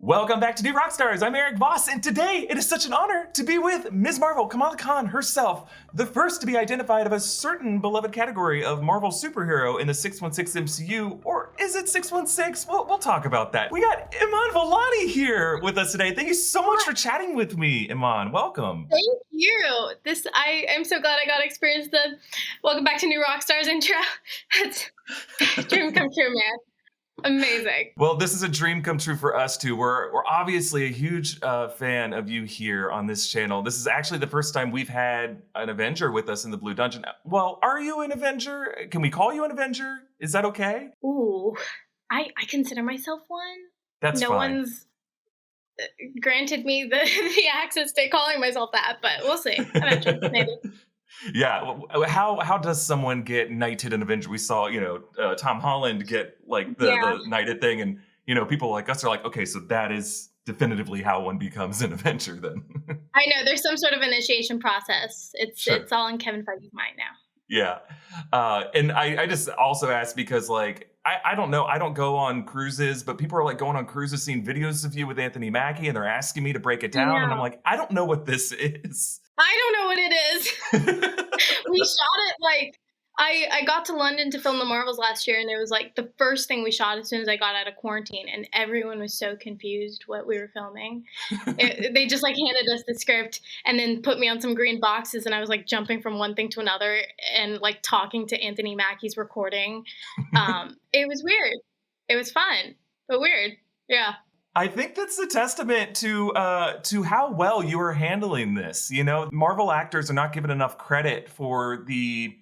Welcome back to New Rockstars. I'm Erik Voss, and today it is such an honor to be with Ms. Marvel, Kamala Khan herself, the first to be identified of a certain beloved category of Marvel superhero in the 616 MCU, or is it 616? We'll talk about that. We got Iman Vellani here with us today. Thank you so much for chatting with me, Iman. Welcome. Thank you. I am so glad I got to experience the Welcome Back to New Rockstars intro. It's dream come true, man. Amazing. Well, this is a dream come true for us too. We're obviously a huge fan of you here on this channel. This is actually the first time we've had an Avenger with us in the Blue Dungeon. Well, are you an Avenger? Can we call you an Avenger? Is that okay? Ooh, I consider myself one. That's fine. No one's granted me the access to calling myself that, but we'll see. Eventually, maybe. Yeah, how does someone get knighted in Avenger? We saw, Tom Holland get like the knighted thing, and people like us are like, okay, so that is definitively how one becomes an Avenger then. I know there's some sort of initiation process. It's all in Kevin Feige's mind now. Yeah, and I just also asked because I don't know, I don't go on cruises, but people are like going on cruises, seeing videos of you with Anthony Mackie, and they're asking me to break it down, and I'm like, I don't know what this is. I don't know what it is. We shot it I got to London to film the Marvels last year, and it was like the first thing we shot as soon as I got out of quarantine, and everyone was so confused what we were filming. They just handed us the script and then put me on some green boxes, and I was jumping from one thing to another and talking to Anthony Mackie's recording. It was weird. It was fun, but weird. Yeah. I think that's a testament to how well you are handling this. Marvel actors are not given enough credit for the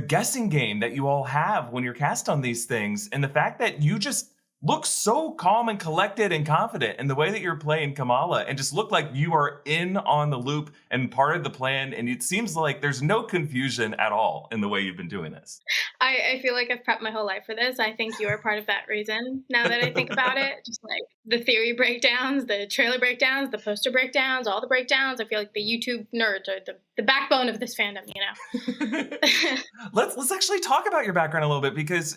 guessing game that you all have when you're cast on these things, and the fact that you just look so calm and collected and confident in the way that you're playing Kamala, and just look like you are in on the loop and part of the plan, and it seems like there's no confusion at all in the way you've been doing this. I feel like I've prepped my whole life for this. I think you are part of that reason, now that I think about it. Just the theory breakdowns, the trailer breakdowns, the poster breakdowns, all the breakdowns. I feel like the YouTube nerds are the backbone of this fandom, Let's actually talk about your background a little bit, because,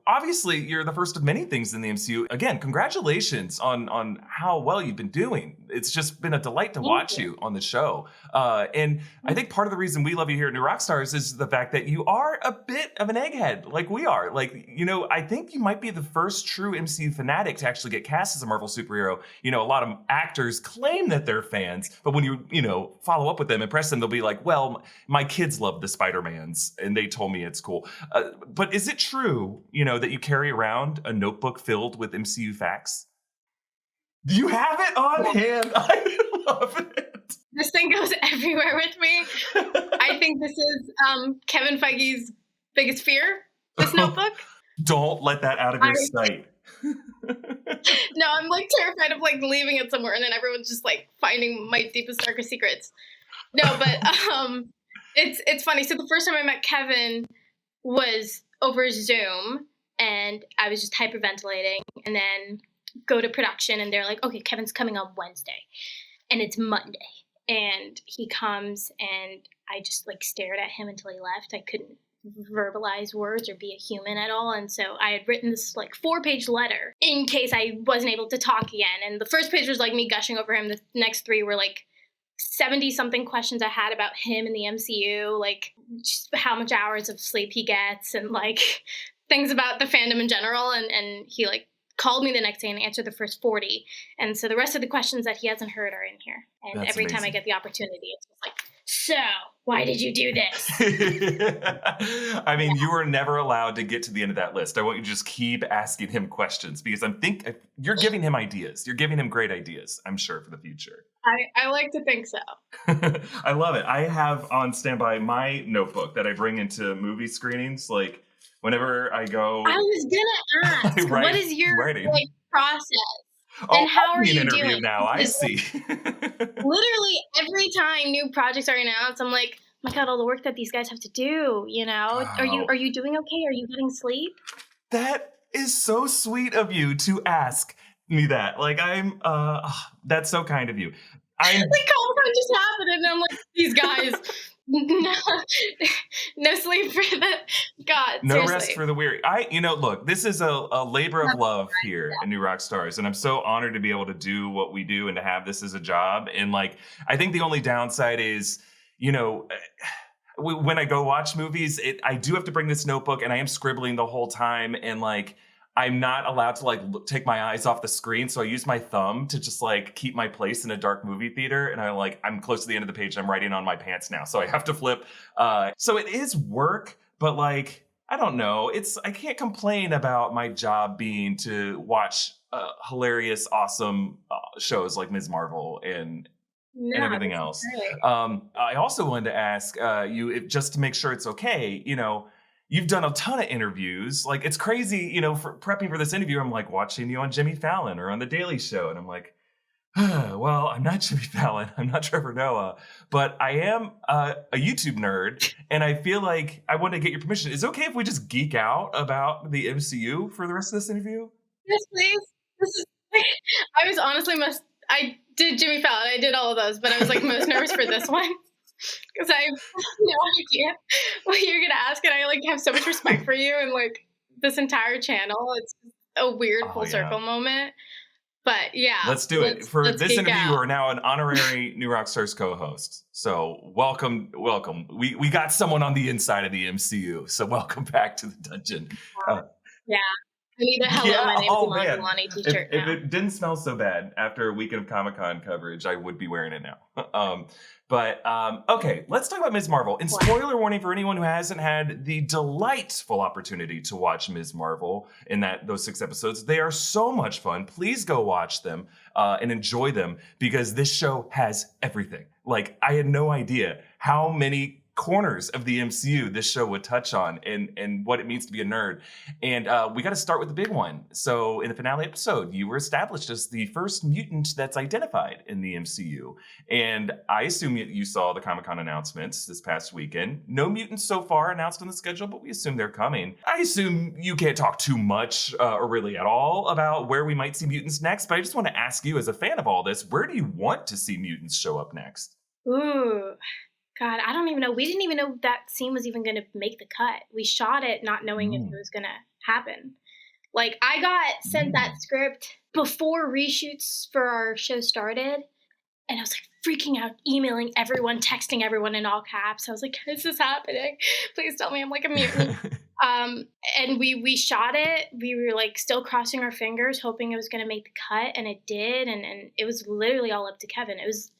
obviously you're the first of many things in the MCU. Again, congratulations on how well you've been doing. It's just been a delight to watch you on the show. And I think part of the reason we love you here at New Rockstars is the fact that you are a bit of an egghead, like we are. I think you might be the first true MCU fanatic to actually get cast as a Marvel superhero. A lot of actors claim that they're fans, but when you follow up with them and press them, they'll be like, well, my kids love the Spider-Mans and they told me it's cool. But is it true, that you carry around a notebook filled with MCU facts? Do you have it on hand? I love it. This thing goes everywhere with me. I think this is Kevin Feige's biggest fear, this notebook. Don't let that out of your sight. No, I'm terrified of leaving it somewhere, and then everyone's just finding my deepest, darkest secrets. No, but it's funny. So the first time I met Kevin was over Zoom, and I was just hyperventilating, and then go to production, and they're like, okay, Kevin's coming on Wednesday, and it's Monday. And he comes, and I just stared at him until he left. I couldn't verbalize words or be a human at all. And so I had written this 4-page letter in case I wasn't able to talk again. And the first page was me gushing over him. The next 3 were 70-something questions I had about him in the MCU, just how much hours of sleep he gets, and things about the fandom in general. And he called me the next day and answered the first 40. And so the rest of the questions that he hasn't heard are in here. And That's every amazing. time I get the opportunity, it's just so why did you do this? I mean, you were never allowed to get to the end of that list. I want you to just keep asking him questions, because you're giving him ideas. You're giving him great ideas, I'm sure, for the future. I like to think so. I love it. I have on standby my notebook that I bring into movie screenings. Whenever I go, I was gonna ask, what is your process? And how are you doing? Now I see. Literally every time new projects are announced, I'm like, oh my God, all the work that these guys have to do. Wow. Are you doing okay? Are you getting sleep? That is so sweet of you to ask me that. That's so kind of you. Comic-Con just happened, and I'm like, these guys, No, no sleep for the God. No rest Seriously. for the weary. Look, this is a labor of love here in New Rockstars, and I'm so honored to be able to do what we do and to have this as a job. And like, I think the only downside is, when I go watch movies, I do have to bring this notebook, and I am scribbling the whole time, and like, I'm not allowed to like take my eyes off the screen, so I use my thumb to just like keep my place in a dark movie theater. And I'm close to the end of the page, and I'm writing on my pants now, so I have to flip. So it is work, but like, I don't know. I can't complain about my job being to watch hilarious, awesome shows like Ms. Marvel and No, everything this is else. great. I also wanted to ask you, just to make sure it's okay, you've done a ton of interviews. Like, it's crazy, for prepping for this interview, I'm like watching you on Jimmy Fallon or on The Daily Show. And I'm like, well, I'm not Jimmy Fallon. I'm not Trevor Noah, but I am a YouTube nerd. And I feel like I want to get your permission. Is it okay if we just geek out about the MCU for the rest of this interview? Yes, please. This is. I was honestly I did Jimmy Fallon. I did all of those, but I was like most nervous for this one because I have no idea what you're gonna ask, and I like have so much respect for you and like this entire channel. It's a weird full circle moment. But yeah, let's do it. For let's this interview, out. you are now an honorary New Rockstars co-host. So welcome. We got someone on the inside of the MCU. So welcome back to the dungeon. Yeah. I need a hello, my name's Iman Vellani t-shirt if it didn't smell so bad after a weekend of Comic-Con coverage, I would be wearing it now. Okay, let's talk about Ms. Marvel. And spoiler warning for anyone who hasn't had the delightful opportunity to watch Ms. Marvel in those 6 episodes. They are so much fun. Please go watch them and enjoy them, because this show has everything. Like, I had no idea how many corners of the MCU this show would touch on, and what it means to be a nerd. And we got to start with the big one. So in the finale episode, you were established as the first mutant that's identified in the MCU. And I assume you saw the Comic-Con announcements this past weekend. No mutants so far announced on the schedule, but we assume they're coming. I assume you can't talk too much or really at all about where we might see mutants next, but I just want to ask you, as a fan of all this, where do you want to see mutants show up next? Ooh. God, I don't even know. We didn't even know that scene was even going to make the cut. We shot it not knowing if it was going to happen. Like, I got sent that script before reshoots for our show started, and I was like freaking out, emailing everyone, texting everyone in all caps. I was like, is this happening? Please tell me I'm like a mutant. And we shot it. We were like still crossing our fingers, hoping it was going to make the cut, and it did. And it was literally all up to Kevin. It was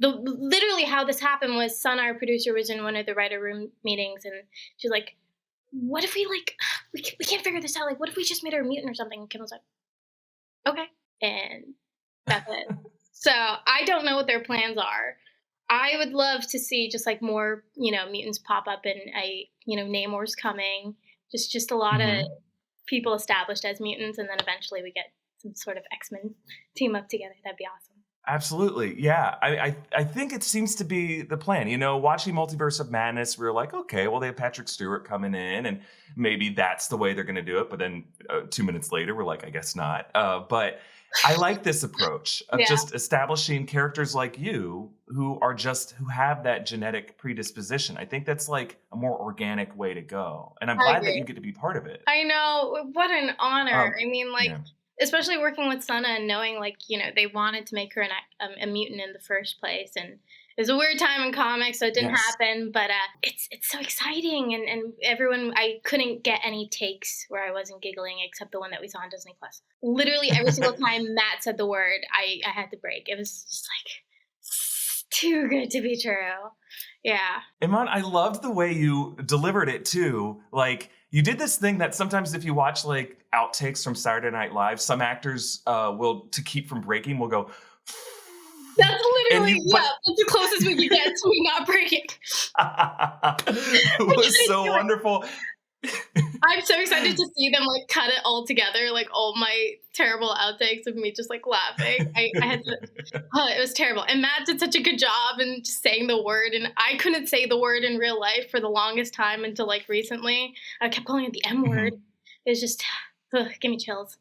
literally how this happened was Sana, our producer, was in one of the writer room meetings, and she's like, what if we we can't figure this out, like what if we just made her a mutant or something? And Kim was like, okay, and that's it. So I don't know what their plans are. I would love to see just like more mutants pop up, and Namor's coming, just a lot of people established as mutants, and then eventually we get some sort of X-Men team up together. That'd be awesome. Absolutely. Yeah. I think it seems to be the plan. Watching Multiverse of Madness, we were like, okay, well, they have Patrick Stewart coming in, and maybe that's the way they're going to do it. But then 2 minutes later, we're like, I guess not. But I like this approach of just establishing characters like you who have that genetic predisposition. I think that's like a more organic way to go. And I'm glad that you get to be part of it. I know. What an honor. I mean, especially working with Sana and knowing, they wanted to make her a mutant in the first place. And it was a weird time in comics, so it didn't happen. But it's so exciting. And everyone, I couldn't get any takes where I wasn't giggling, except the one that we saw on Disney+. Literally every single time Matt said the word, I had to break. It was just too good to be true. Yeah. Iman, I loved the way you delivered it too. Like, you did this thing that sometimes if you watch like outtakes from Saturday Night Live, some actors will, to keep from breaking, will go. That's literally, that's the closest we could get to me not breaking. It was so wonderful. I'm so excited to see them cut it all together, all my terrible outtakes of me just laughing. I had to, it was terrible. And Matt did such a good job in just saying the word, and I couldn't say the word in real life for the longest time until recently. I kept calling it the M word. It was just, give me chills.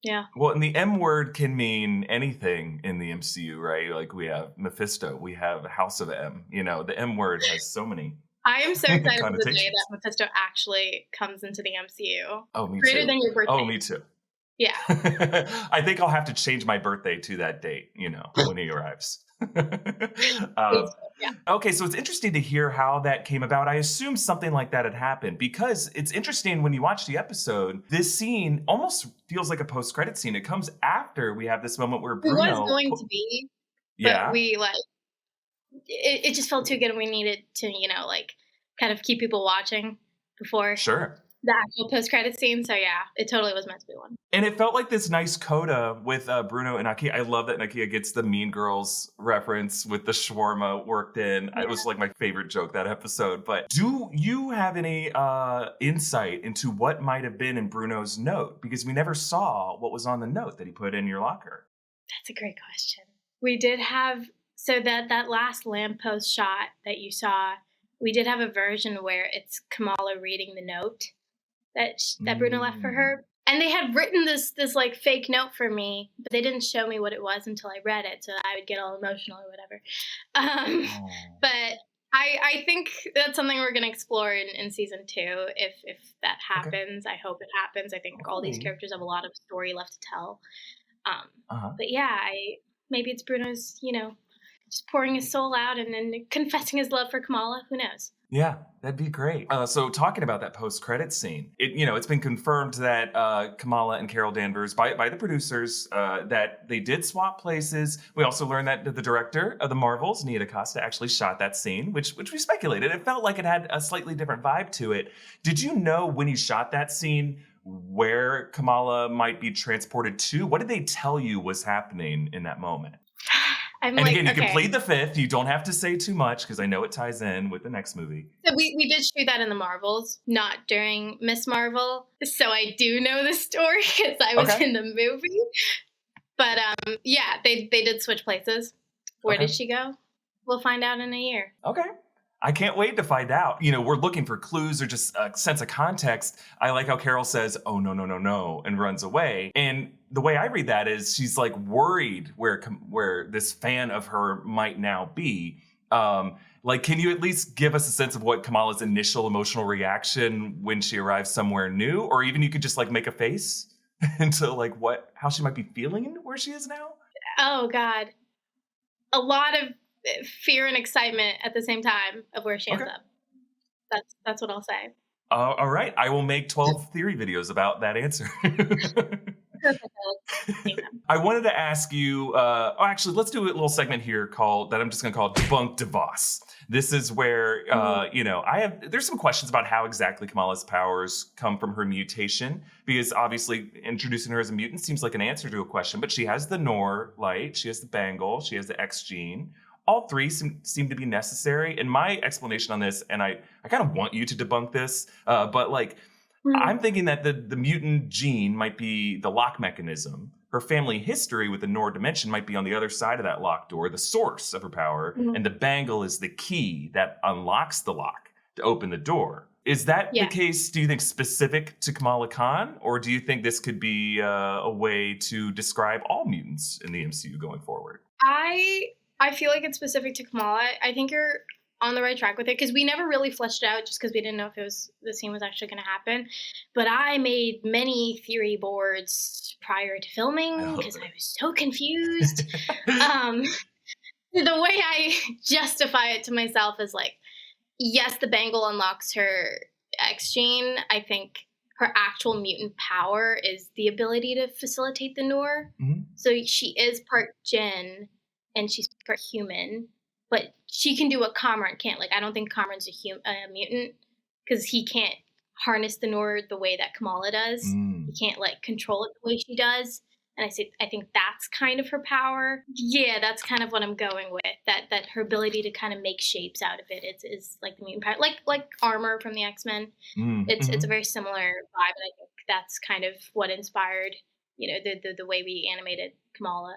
Yeah. Well, and the M word can mean anything in the MCU, right? Like we have Mephisto, we have House of M. You know, the M word has so many I am so excited for the day connotations. that Mephisto actually comes into the MCU. Oh, me Greater too. than your birthday. Oh, me too. Yeah. I think I'll have to change my birthday to that date, you know, when he arrives. Please do. Yeah. Okay, so it's interesting to hear how that came about. I assume something like that had happened because it's interesting when you watch the episode, this scene almost feels like a post-credit scene. It comes after we have this moment where It was Bruno... going to be, but Yeah, we like it just felt too good and we needed to, you know, like kind of keep people watching before sure. the actual post-credit scene. So yeah, it totally was meant to be one. And it felt like this nice coda with Bruno and Nakia. I love that Nakia gets the Mean Girls reference with the shawarma worked in. Yeah. It was like my favorite joke that episode. But do you have any insight into what might have been in Bruno's note? Because we never saw what was on the note that he put in your locker. That's a great question. We did have, so that last lamppost shot that you saw, we did have a version where it's Kamala reading the note that Bruno left for her. And they had written this like fake note for me, but they didn't show me what it was until I read it, so I would get all emotional or whatever. But I think that's something we're going to explore in season 2 if that happens. Okay. I hope it happens. I think all these characters have a lot of story left to tell. But yeah, maybe it's Bruno's, you know, just pouring his soul out and then confessing his love for Kamala. Who knows? Yeah, that'd be great. So talking about that post-credit scene, it's been confirmed that Kamala and Carol Danvers, by the producers, that they did swap places. We also learned that the director of the Marvels, Nia DaCosta, actually shot that scene, which we speculated. It felt like it had a slightly different vibe to it. Did you know when he shot that scene where Kamala might be transported to? What did they tell you was happening in that moment? Again, you can plead the fifth. You don't have to say too much because I know it ties in with the next movie. So we did shoot that in the Marvels, not during Miss Marvel. So I do know the story because I was in the movie. But yeah, they did switch places. Where did she go? We'll find out in a year. Okay. I can't wait to find out. You know, we're looking for clues or just a sense of context. I like how Carol says, "Oh, no," and runs away. And the way I read that is she's like worried where this fan of her might now be. Like, can you at least give us a sense of what Kamala's initial emotional reaction when she arrives somewhere new? Or even you could just like make a face into like how she might be feeling where she is now? Oh, God. A lot of fear and excitement at the same time of where she ends up. That's what I'll say. All right. I will make 12 theory videos about that answer. I wanted to ask you, actually, let's do a little segment here that I'm just going to call Debunk DeVos. This is where, there's some questions about how exactly Kamala's powers come from her mutation, because obviously introducing her as a mutant seems like an answer to a question, but she has the Nor light, she has the Bangle, she has the X gene. All three seem to be necessary. And my explanation on this, and I kind of want you to debunk this, but like, I'm thinking that the mutant gene might be the lock mechanism. Her family history with the Nor dimension might be on the other side of that locked door, the source of her power. And the Bangle is the key that unlocks the lock to open the door. Is that the case, do you think, specific to Kamala Khan? Or do you think this could be a way to describe all mutants in the MCU going forward? I feel like it's specific to Kamala. I think you're on the right track with it because we never really fleshed it out just because we didn't know if the scene was actually going to happen. But I made many theory boards prior to filming because I was so confused. The way I justify it to myself is like, yes, the Bangle unlocks her X gene. I think her actual mutant power is the ability to facilitate the Nor. So she is part Jinn and she's part human. But she can do what Kamran can't. Like, I don't think Kamran's a mutant because he can't harness the Nor the way that Kamala does. He can't, like, control it the way she does. And I think that's kind of her power. Yeah, that's kind of what I'm going with. That her ability to kind of make shapes out of it is like the mutant power. Like Armor from the X-Men. It's a very similar vibe. And I think that's kind of what inspired, the way we animated Kamala.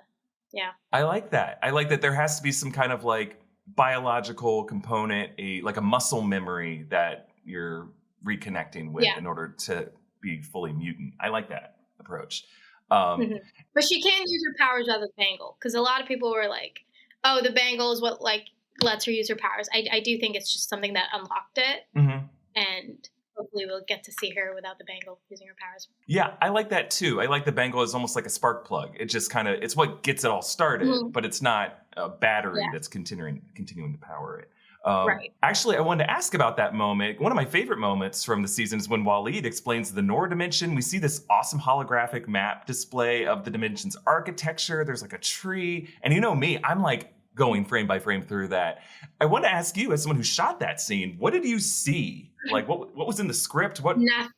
Yeah. I like that. There has to be some kind of like biological component, like a muscle memory that you're reconnecting with in order to be fully mutant. I like that approach. Um, But she can use her powers without the bangle, because a lot of people were like, "Oh, the bangle is what like lets her use her powers." I do think it's just something that unlocked it, mhm. and hopefully we'll get to see her without the bangle using her powers. Yeah, I like that too. I like the bangle as almost like a spark plug. It just kind of it's what gets it all started, Mhm. but it's not a battery Yeah, that's continuing to power it. right. Actually, I wanted to ask about that moment. One of my favorite moments from the season is when Waleed explains the Nor dimension. We see this awesome holographic map display of the dimension's architecture. There's like a tree, and you know me, I'm like going frame by frame through that. I want to ask you, as someone who shot that scene, what did you see? Like, what was in the script? What? Nothing.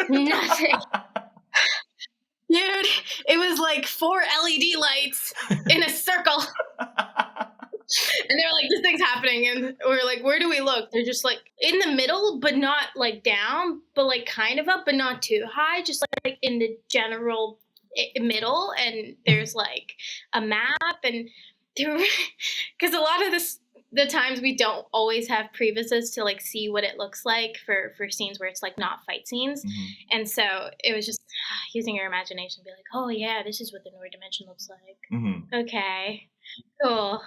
Nothing. Dude, it was like 4 LED lights in a circle. And they're like, this thing's happening. And we're like, where do we look? They're just like in the middle, but not like down, but like kind of up, but not too high, just like in the general middle. And there's like a map. And there, because a lot of the times we don't always have previouses to like see what it looks like for scenes where it's like not fight scenes. Mhm. And so it was just using your imagination, be like, oh yeah, this is what the Nord dimension looks like. Mhm. Okay, cool.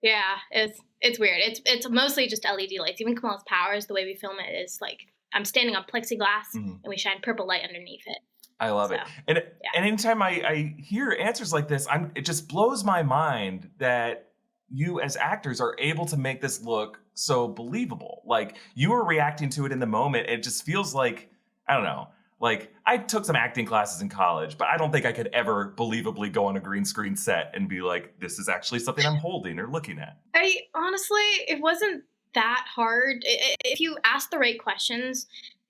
Yeah, it's weird. It's mostly just LED lights. Even Kamala's powers, the way we film it is like I'm standing on plexiglass Mhm. and we shine purple light underneath it. I love So it. And yeah. and anytime I hear answers like this, it just blows my mind that you as actors are able to make this look so believable. Like you are reacting to it in the moment. It just feels like, I don't know. Like I took some acting classes in college, but I don't think I could ever believably go on a green screen set and be like, this is actually something I'm holding or looking at. I honestly, it wasn't that hard. If you ask the right questions,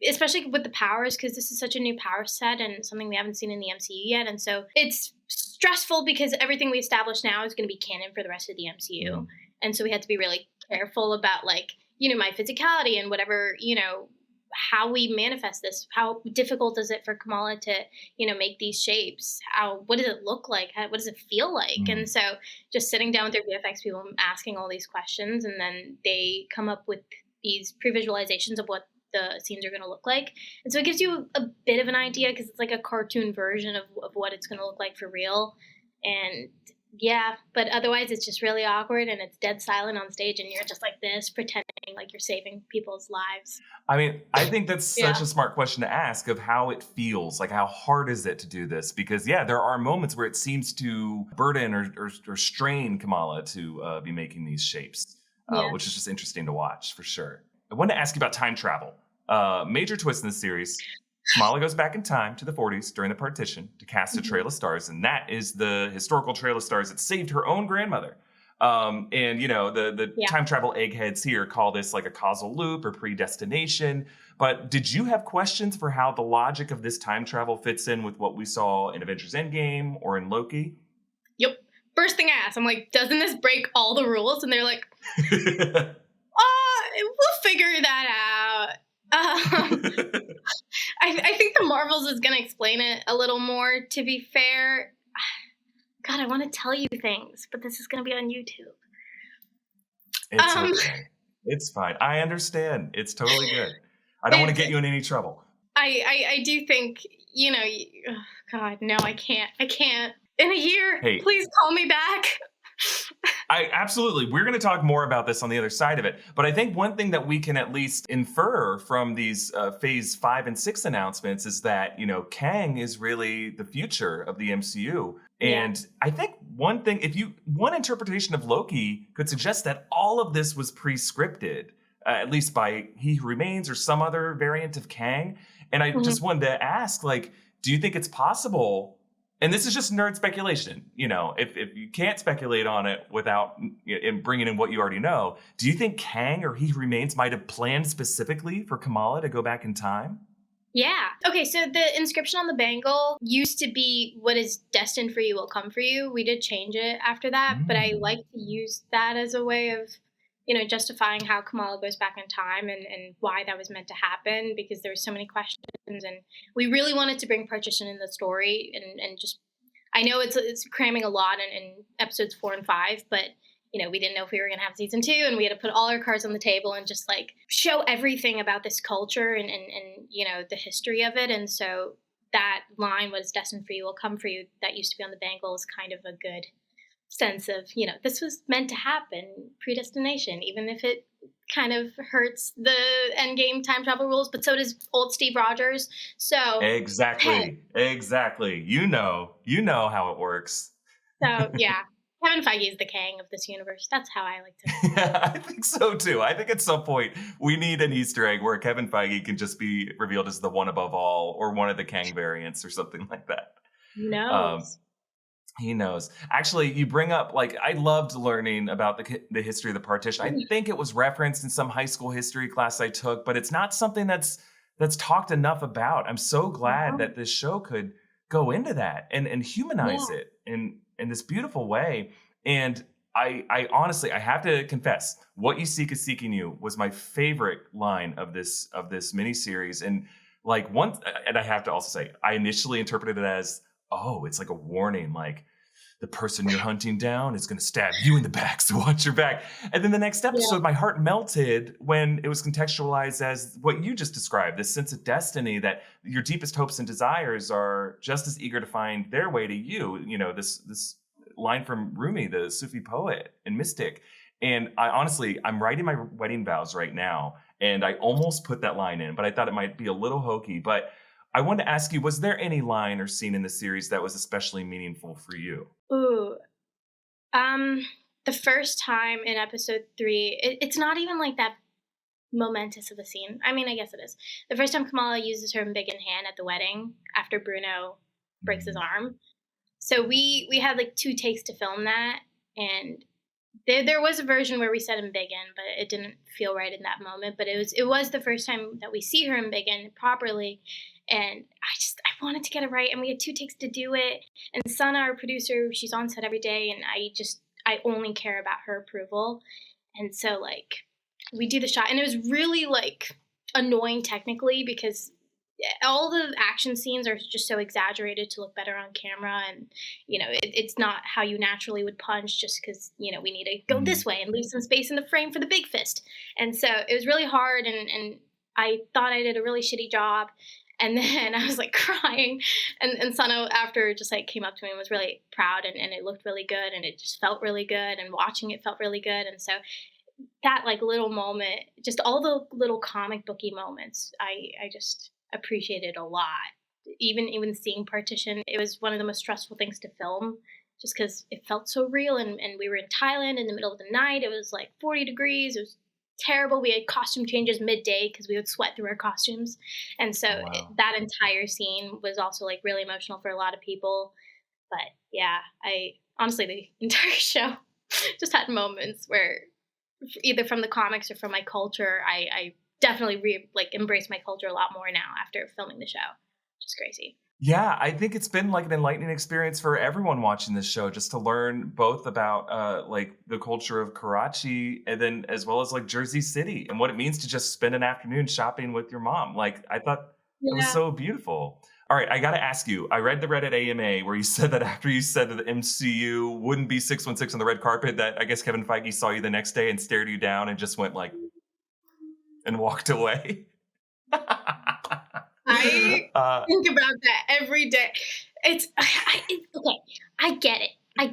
especially with the powers, because this is such a new power set and something we haven't seen in the MCU yet. And so it's stressful because everything we establish now is going to be canon for the rest of the MCU. Mhm. And so we had to be really careful about like, my physicality and whatever, how we manifest this. How difficult is it for Kamala to, make these shapes? What does it look like? What does it feel like? Mhm. And so just sitting down with their VFX people asking all these questions, and then they come up with these pre-visualizations of what the scenes are going to look like. And so it gives you a bit of an idea because it's like a cartoon version of what it's going to look like for real. And yeah, but otherwise it's just really awkward and it's dead silent on stage and you're just like this pretending like you're saving people's lives. I mean, I think that's such Yeah. a smart question to ask of how it feels. Like, how hard is it to do this? Because, yeah, there are moments where it seems to burden or strain Kamala to be making these shapes, Yeah. which is just interesting to watch for sure. I want to ask you about time travel. Major twist in this series. Kamala goes back in time to the 40s during the partition to cast a trail of stars, and that is the historical trail of stars that saved her own grandmother. And the Yeah. time travel eggheads here call this like a causal loop or predestination. But did you have questions for how the logic of this time travel fits in with what we saw in Avengers Endgame or in Loki? Yep. First thing I asked, I'm like, doesn't this break all the rules? And they're like, we'll figure that out. I think the Marvels is going to explain it a little more, to be fair. God, I want to tell you things, but this is going to be on YouTube. It's okay. It's fine. I understand. It's totally good. I don't want to get you in any trouble. I do think, God, no, I can't. In a year, Hey. Please call me back. Absolutely. We're going to talk more about this on the other side of it. But I think one thing that we can at least infer from these phase 5 and 6 announcements is that, Kang is really the future of the MCU. And I think one interpretation of Loki could suggest that all of this was pre-scripted, at least by He Who Remains or some other variant of Kang. And I just wanted to ask, do you think it's possible? And this is just nerd speculation. If you can't speculate on it without bringing in what you already know, do you think Kang or He Who Remains might have planned specifically for Kamala to go back in time? Yeah. Okay, so the inscription on the bangle used to be what is destined for you will come for you. We did change it after that, but I like to use that as a way of, justifying how Kamala goes back in time and why that was meant to happen, because there were so many questions and we really wanted to bring partition in the story and just, I know it's cramming a lot in episodes 4 and 5, but we didn't know if we were going to have season 2, and we had to put all our cards on the table and just show everything about this culture and the history of it. And so that line, what is destined for you will come for you, that used to be on the Bangle, is kind of a good sense of, this was meant to happen, predestination, even if it kind of hurts the endgame time travel rules, but so does old Steve Rogers. So Exactly. hey, Exactly. You know how it works. so yeah. Kevin Feige is the Kang of this universe. That's how I like to. I think so too. I think at some point we need an Easter egg where Kevin Feige can just be revealed as the one above all, or one of the Kang variants, or something like that. Who knows? He knows. Actually, you bring up, like, I loved learning about the history of the partition. I think it was referenced in some high school history class I took, but it's not something that's talked enough about. I'm so glad that this show could go into that and humanize it in this beautiful way. And I honestly, I have to confess, "What you seek is seeking you" was my favorite line of this miniseries. And and I have to also say, I initially interpreted it as, oh, it's like a warning, like the person you're hunting down is going to stab you in the back, so watch your back. And then the next episode, my heart melted when it was contextualized as what you just described, this sense of destiny, that your deepest hopes and desires are just as eager to find their way to you. This line from Rumi, the Sufi poet and mystic. And I'm writing my wedding vows right now, and I almost put that line in, but I thought it might be a little hokey. But I wanted to ask you, was there any line or scene in the series that was especially meaningful for you? Ooh, the first time in episode 3, it's not even like that momentous of a scene. I mean, I guess it is. The first time Kamala uses her big in hand at the wedding after Bruno breaks his arm. So we had like 2 takes to film that, and there was a version where we said embiggen, but it didn't feel right in that moment. But it was the first time that we see her embiggen properly, and I wanted to get it right, and we had 2 takes to do it. And Sana, our producer, she's on set every day, and I only care about her approval. And so like we do the shot, and it was really like annoying technically, because all the action scenes are just so exaggerated to look better on camera, and it's not how you naturally would punch, just because we need to go this way and leave some space in the frame for the big fist. And so it was really hard, and I thought I did a really shitty job. And then I was like crying, and Sana after just like came up to me and was really proud, and it looked really good, and it just felt really good, and watching it felt really good. And so that like little moment, just all the little comic booky moments, I just appreciated a lot. Even seeing Partition, it was one of the most stressful things to film, just because it felt so real, and we were in Thailand in the middle of the night. It was like 40 degrees. It was terrible. We had costume changes midday because we would sweat through our costumes. And so that entire scene was also like really emotional for a lot of people. But yeah, I honestly, the entire show just had moments where either from the comics or from my culture, I definitely embrace my culture a lot more now after filming the show, which is crazy. Yeah, I think it's been like an enlightening experience for everyone watching this show, just to learn both about like the culture of Karachi, and then as well as like Jersey City, and what it means to just spend an afternoon shopping with your mom. Like, I thought it was so beautiful. All right, I got to ask you, I read the Reddit AMA where you said that after you said that the MCU wouldn't be 616 on the red carpet, that I guess Kevin Feige saw you the next day and stared you down and just went like, and walked away. I think about that every day. Okay. I get it. I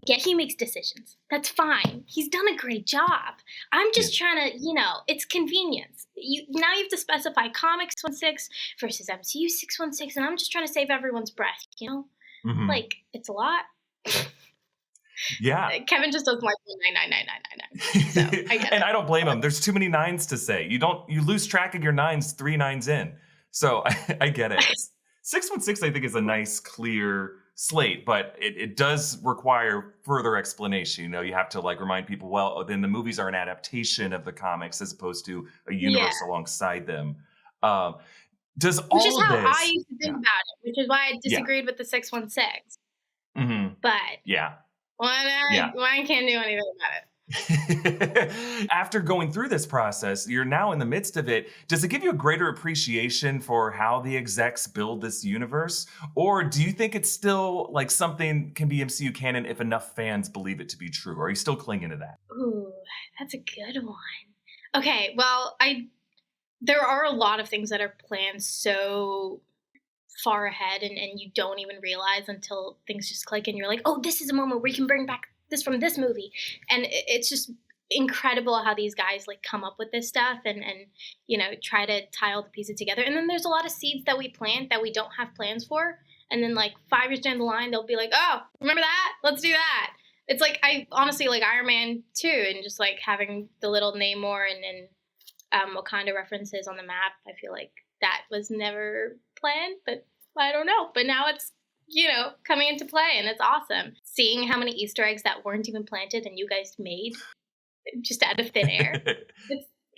get he makes decisions. That's fine. He's done a great job. I'm just trying to, it's convenience. Now you have to specify comics 616 versus MCU 616, and I'm just trying to save everyone's breath, Like, it's a lot. Yeah. Kevin just doesn't like 9999999. So I get and it. I don't blame him. There's too many nines to say. You lose track of your nines 3 nines in. So I get it. 616, I think, is a nice, clear slate, but it does require further explanation. You have to like remind people, well, then the movies are an adaptation of the comics as opposed to a universe alongside them. Which is how I used to think about it, which is why I disagreed with the 616. But why I can't do anything about it. After going through this process, you're now in the midst of it. Does it give you a greater appreciation for how the execs build this universe? Or do you think it's still like something can be MCU canon if enough fans believe it to be true? Or are you still clinging to that? Ooh, that's a good one. Okay, well, there are a lot of things that are planned so far ahead, and you don't even realize until things just click and you're like, oh, this is a moment where you can bring back this from this movie. And it's just incredible how these guys like come up with this stuff and you know, try to tie all the pieces together. And then there's a lot of seeds that we plant that we don't have plans for. And then like 5 years down the line, they'll be like, oh, remember that? Let's do that. It's like, I honestly like Iron Man 2 and just like having the little Namor and Wakanda references on the map. I feel like that was never planned, but I don't know. But now it's, you know, coming into play and it's awesome. Seeing how many Easter eggs that weren't even planted and you guys made just out of thin air.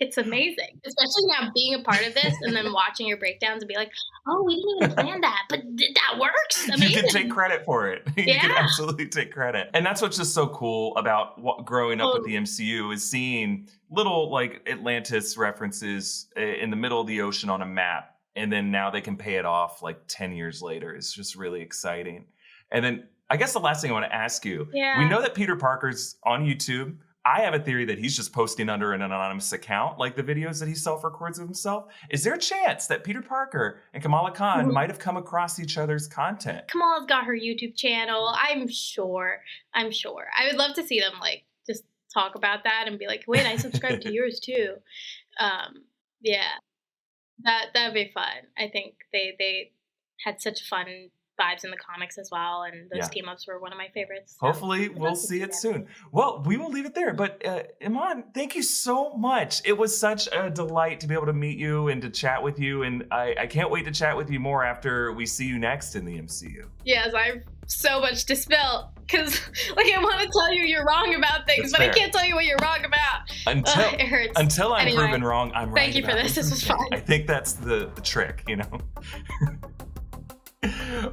It's amazing, especially now being a part of this and then watching your breakdowns and be like, oh, we didn't even plan that, but that works. Amazing. You can take credit for it. You can absolutely take credit. And that's what's just so cool about growing up with the MCU is seeing little like Atlantis references in the middle of the ocean on a map. And then now they can pay it off like 10 years later. It's just really exciting. And then I guess the last thing I want to ask you, we know that Peter Parker's on YouTube. I have a theory that he's just posting under an anonymous account, like the videos that he self-records of himself. Is there a chance that Peter Parker and Kamala Khan might have come across each other's content? Kamala's got her YouTube channel. I'm sure. I would love to see them like just talk about that and be like, wait, I subscribe to yours too. Yeah, that'd be fun. I think they had such fun vibes in the comics as well, and those team ups were one of my favorites. So hopefully we'll see it soon. Well, we will leave it there, but Iman, thank you so much. It was such a delight to be able to meet you and to chat with you, and I can't wait to chat with you more after we see you next in the MCU. Yes, I've so much to spill, because like I want to tell you you're wrong about things, but I can't tell you what you're wrong about. It hurts. Until I'm proven wrong, I'm right. Thank you for this. This was fun. I think that's the trick, you know?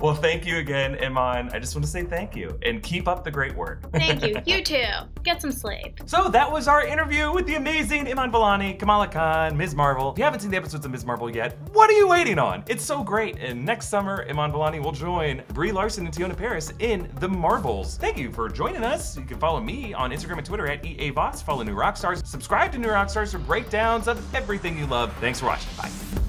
Well, thank you again, Iman. I just want to say thank you and keep up the great work. Thank you. You too. Get some sleep. So that was our interview with the amazing Iman Vellani, Kamala Khan, Ms. Marvel. If you haven't seen the episodes of Ms. Marvel yet, what are you waiting on? It's so great. And next summer, Iman Vellani will join Brie Larson and Tiona Paris in The Marvels. Thank you for joining us. You can follow me on Instagram and Twitter at EA Voss. Follow New Rockstars. Subscribe to New Rockstars for breakdowns of everything you love. Thanks for watching. Bye.